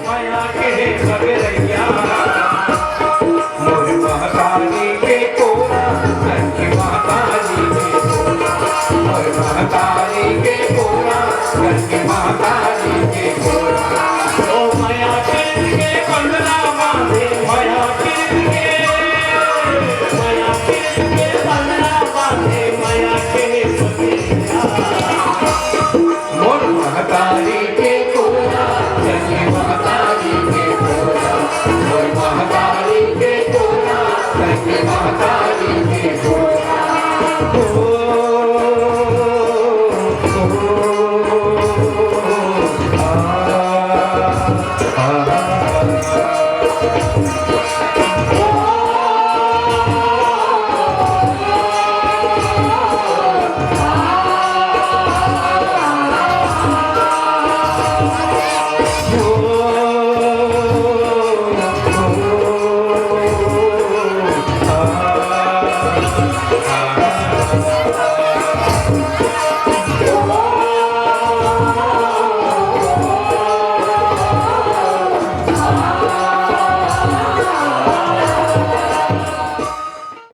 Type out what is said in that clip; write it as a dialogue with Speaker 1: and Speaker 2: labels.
Speaker 1: माया के बगरैया मोर महतारी के कोरा लड़की महतारी के कोरा मोर महतारी के कोरा लड़की महतारी के कोरा ओ माया के बंधना बांधे माया के बंधना बांधे माया के बगरैया मोर महतारी के कोरा लड़की महतारी के कोरा मोर महतारी के कोरा लड़की महतारी के कोरा Ah